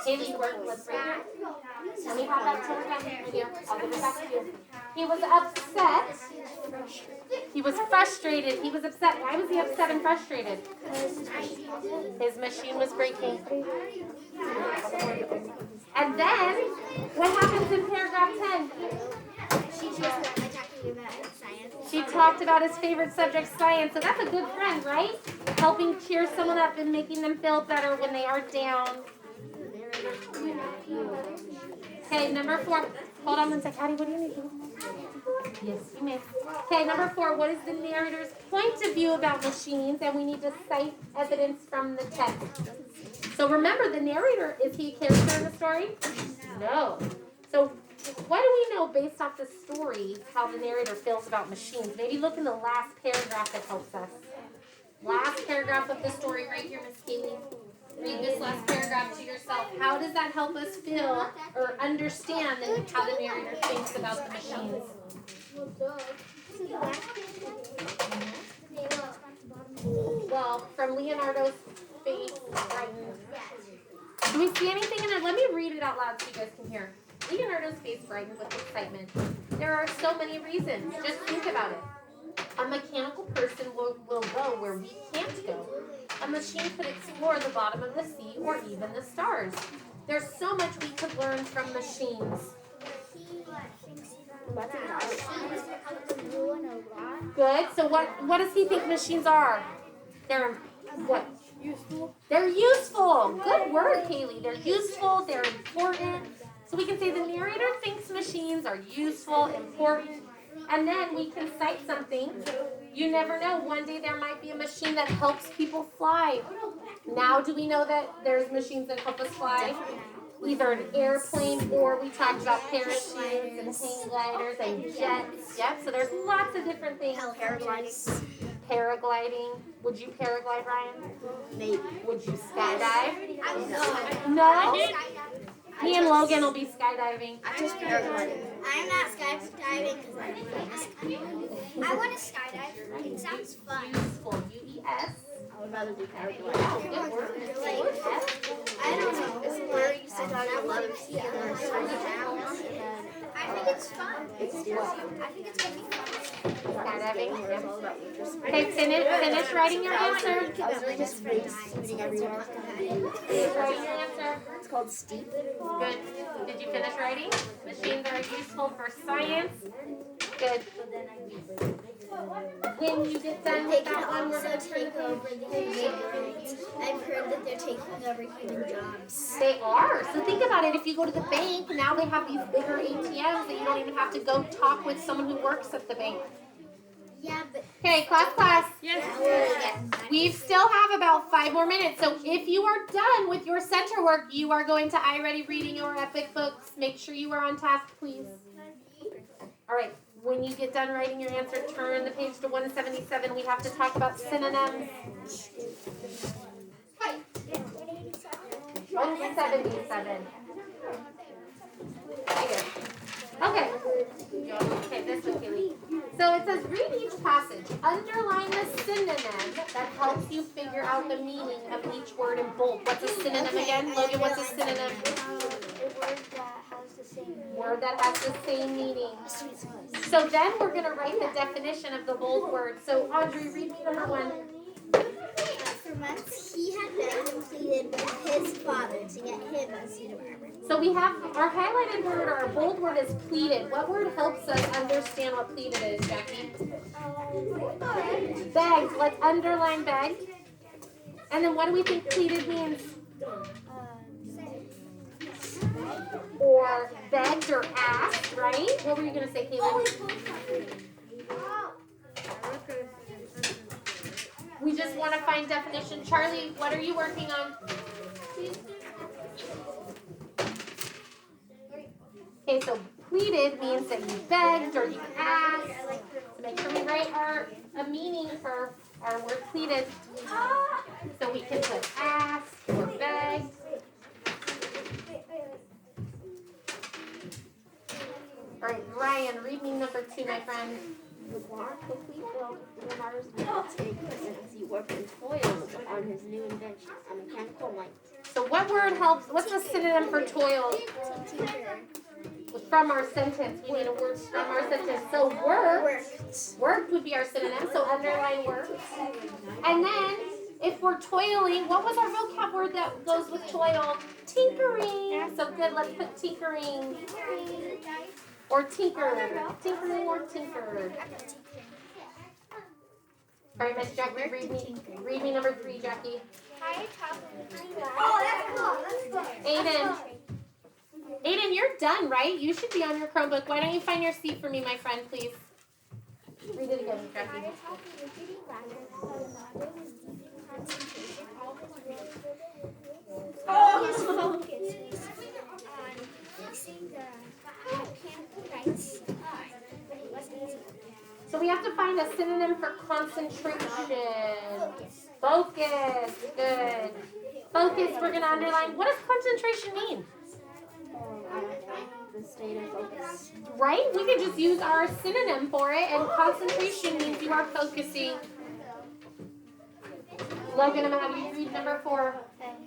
Haley, let's read it. Let me have that paragraph right here. I'll give it back to you. He was upset. He was frustrated. He was upset. Why was he upset and frustrated? His machine was breaking. And then, what happens in paragraph 10? She chose that by talking about science. She talked about his favorite subject, science. So that's a good friend, right? Helping cheer someone up and making them feel better when they are down. Okay, number 4. Hold on one sec. Addie, what do you need? Yes, you may. Okay, number 4. What is the narrator's point of view about machines? And we need to cite evidence from the text. So remember, the narrator, is he a character in the story? No. So what do we know based off the story how the narrator feels about machines? Maybe look in the last paragraph that helps us. Last paragraph of the story right here, Miss Kaylee. Read this last paragraph to yourself. How does that help us feel or understand how the narrator thinks about the machines? Well, from Leonardo's face, brightened. Do we see anything in it? Let me read it out loud so you guys can hear. Leonardo's face brightened with excitement. There are so many reasons. Just think about it. A mechanical person will go where we can't go. A machine could explore the bottom of the sea or even the stars. There's so much we could learn from machines. Good. So what does he think machines are? They're what? Useful. They're useful. Good word, Kaylee. They're useful. They're important. So we can say the narrator thinks machines are useful, important, and then we can cite something. You never know. One day there might be a machine that helps people fly. Now do we know that there's machines that help us fly? Either an airplane or we talked about parachutes and hang gliders and jets. Yep, so there's lots of different things. Paragliding. Paragliding. Would you paraglide, Ryan? Maybe. Would you skydive? No. No? Me and Logan will be skydiving. I'm just paragliding. I'm not skydiving because I don't want to skydive. I want to skydive. It sounds fun. Useful. U-E-S. I would rather do paragliding. Wow, good word. I don't know. It's where you sit on your leather seat and then swing it down. I think it's fun. It's I think it's going to be fun. Skydiving. It's all about winter sport. Okay, finish writing your answer. I was really just shooting everywhere. Finish writing your answer. It's called steep. Good. Did you finish writing? Machines are useful for science. Good. When you get done They with can that one, we're also going to turn the take page. over the human. I've heard that they're taking over human jobs. They are. So think about it. If you go to the bank, now they have these bigger ATMs that you don't even have to go talk with someone who works at the bank. Yeah, but Okay, class. yeah. We still have about 5 more minutes. So if you are done with your center work, you are going to iReady Reading or Epic Books. Make sure you are on task, please. All right. When you get done writing your answer, turn the page to 177. We have to talk about synonyms. 177. Here. Okay. Okay, this one, Kaylee. So it says, read each passage. Underline the synonym that helps you figure out the meaning of each word in bold. What's a synonym again? Logan, what's a synonym? A word that has the same Word that has the same meaning. meaning. So then we're going to write the definition of the bold word. So Audrey, read me number 1. For months, he had begged and pleaded with his father to get him a suit of armor. So we have our highlighted word, our bold word is pleaded. What word helps us understand what pleaded is, Jackie? Begged. Let's underline begged. And then what do we think pleaded means? Or begged or asked, right? What were you going to say, Caitlin? We just want to find definition. Charlie, what are you working on? Okay, so pleaded means that you begged or you asked. So make sure we write a meaning for our word pleaded. So we can put asked or begged. All right, Ryan, read me number 2, my friend. Leonardo's take as he worked and toiled on his new invention, a mechanical light. So what word helps? What's the synonym for toil? From our sentence. We need a word from our sentence. So worked would be our synonym. So underline worked. And then if we're toiling, what was our vocab word that goes with toil? Tinkering. So good. Let's put tinkering. Or tinkered. Tinkering or tinkered. All right, Miss Jackie, read me number 3, Jackie. Oh, that's cool. Aiden, you're done, right? You should be on your Chromebook. Why don't you find your seat for me, my friend, please? Read it again, Jackie. His focus was on fixing the mechanical lights. It wasn't easy. So we have to find a synonym for concentration. Focus. Good. Focus, we're going to underline. What does concentration mean? The state of focus. Right? We could just use our synonym for it, and concentration means you are focusing. Logan, I'm going to have you read number 4. Friend.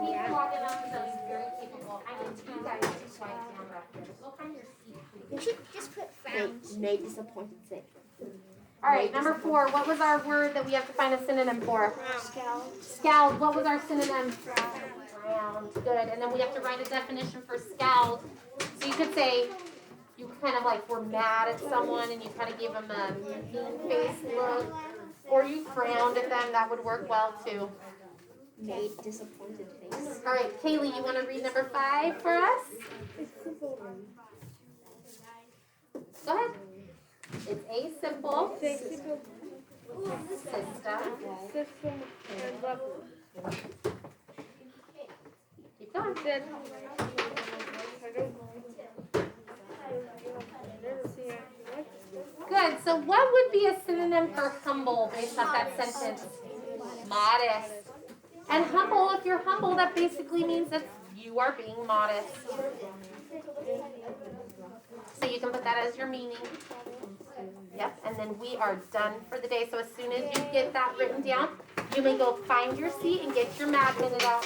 He's logging on, so he's very capable. I need 2 guys to swipe down back here. Go find your seat, please. You should just put found. Made disappointed sick. All right, number 4. What was our word that we have to find a synonym for? Scald. Scald. What was our synonym? Frowned. Good. And then we have to write a definition for scald. So you could say you kind of like were mad at someone and you kind of gave them a mean face look. Or you frowned at them. That would work well too. Made disappointed face. All right, Kaylee, you want to read number 5 for us? Go ahead. It's a simple system. And level. Keep going. Good. So what would be a synonym for humble based off that sentence? Modest. And humble, if you're humble, that basically means that you are being modest. So you can put that as your meaning. Yep, and then we are done for the day. So as soon as you get that written down, you may go find your seat and get your math minute out.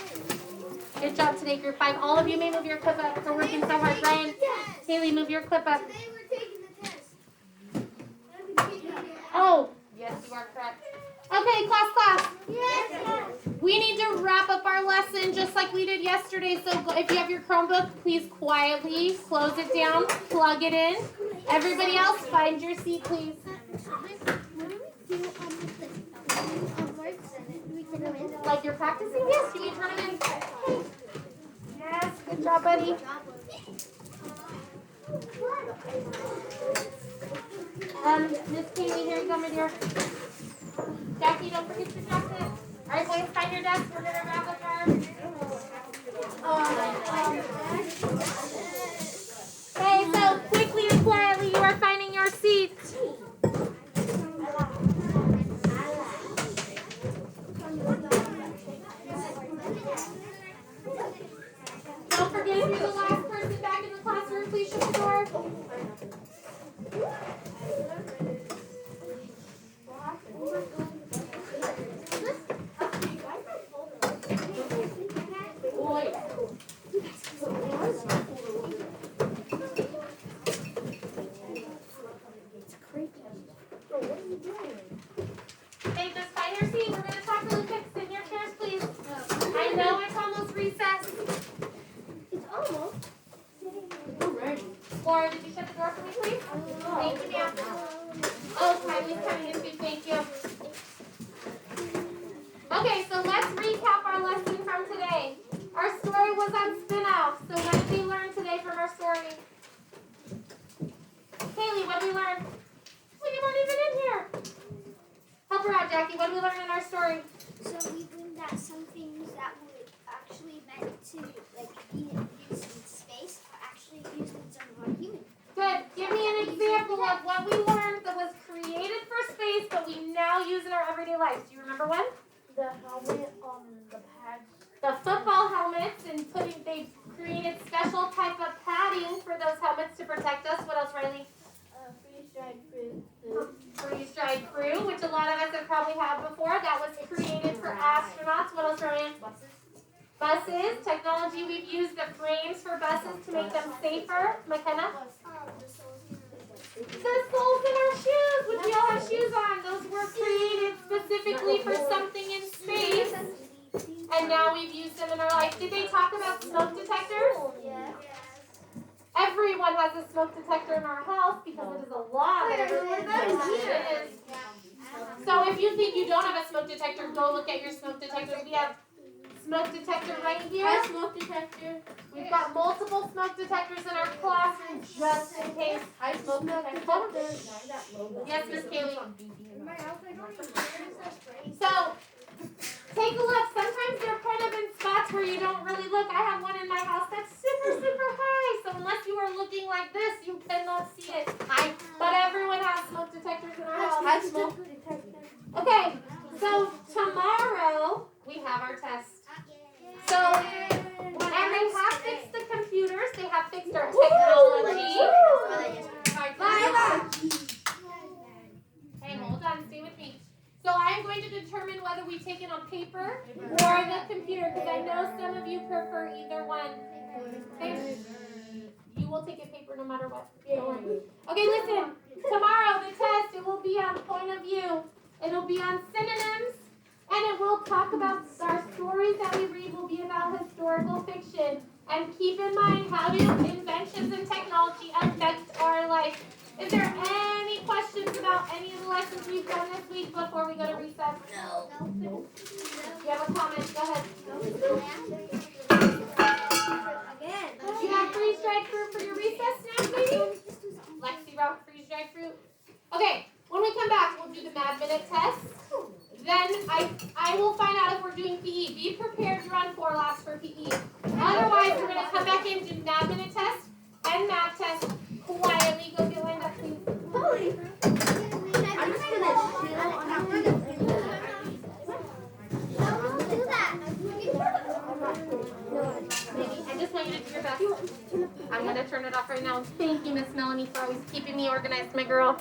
Good job today, group 5. All of you may move your clip up for working so hard. Ryan, Haley, move your clip up. Today we're taking the test. Oh, yes, you are correct. Okay, class. Yes. We need to wrap up our lesson just like we did yesterday. So if you have your Chromebook, please quietly close it down, plug it in. Everybody else, find your seat, please. Like you're practicing? Yes, you need to turn them in. Yes, good job, buddy. Miss Katie, here you go, my dear. Jackie, don't forget your jacket. All right, boys, find your desk. We're going to wrap up our... Okay, so quickly and quietly, you are finding your seats. Don't forget, if you're the last person back in the classroom, please shut the door. Hey, just find your seat. We're going to talk really quick. Sit in your chairs, please. I know it's almost recess. It's almost. Laura, did you shut the door for me, please? Thank you, ma'am. Oh, Kylie's coming in too. Thank you. Okay, so let's recap our lesson from today. Our story was on spin-offs. So what did we learn today from our story? Kaylee, what did we learn? Well, you weren't even in here. Help her out, Jackie. What did we learn in our story? So we learned that some things that were actually meant to be used in space are actually used in some of our humans. Good. Give me an example of what we learned that was created for space, but we now use in our everyday lives. Do you remember one? The helmet, the pads. The football helmets, and they created special type of padding for those helmets to protect us. What else, Riley? Freeze-dried fruit. Freeze-dried fruit, which a lot of us have probably had before. That was created for astronauts. What else, Ryan? Buses. Technology, we've used the frames for buses to make them safer. McKenna? The soles in our shoes, which we all have shoes on. Those were created specifically for something in space. And now we've used them in our life. Did they talk about smoke detectors? Yeah. Everyone has a smoke detector in our house because it is a law that everyone has. So if you think you don't have a smoke detector, go look at your smoke detectors. We have smoke detector right here. Smoke detector. We've got multiple smoke detectors in our classroom just in case. I smoke detector. Yes, Miss Kaylee. So take a look. Sometimes they're kind of in spots where you don't really look. I have one in my house that's super, super high. So unless you are looking like this, you cannot see it. But everyone has smoke detectors in our house. I smoke detector. Okay, so tomorrow we have our test. So, and they have fixed the computers. They have fixed our technology. Hey, hold on. Stay with me. So I'm going to determine whether we take it on paper or the computer, because I know some of you prefer either one. Okay? You will take it paper no matter what. Okay, listen. Tomorrow, the test, it will be on point of view. It'll be on synonyms, and it will talk about our stories that we read will be about historical fiction. And keep in mind, how do inventions and technology affect our life? Is there any questions about any of the lessons we've done this week before we go to recess? No. No. You have a comment? Go ahead. You have freeze-dried fruit for your recess snack, maybe? Lexi brought freeze-dried fruit. Okay, when we come back, we'll do the Mad Minute test. Then I will find out if we're doing PE. Be prepared to run 4 laps for PE. Otherwise, we're going to come back in and do Mad Minute test and math test. Quietly, go get lined up, please. I'm just gonna chill on I just want you to do your best. I'm going to turn it off right now. Thank you, Miss Melanie, for always keeping me organized, my girl.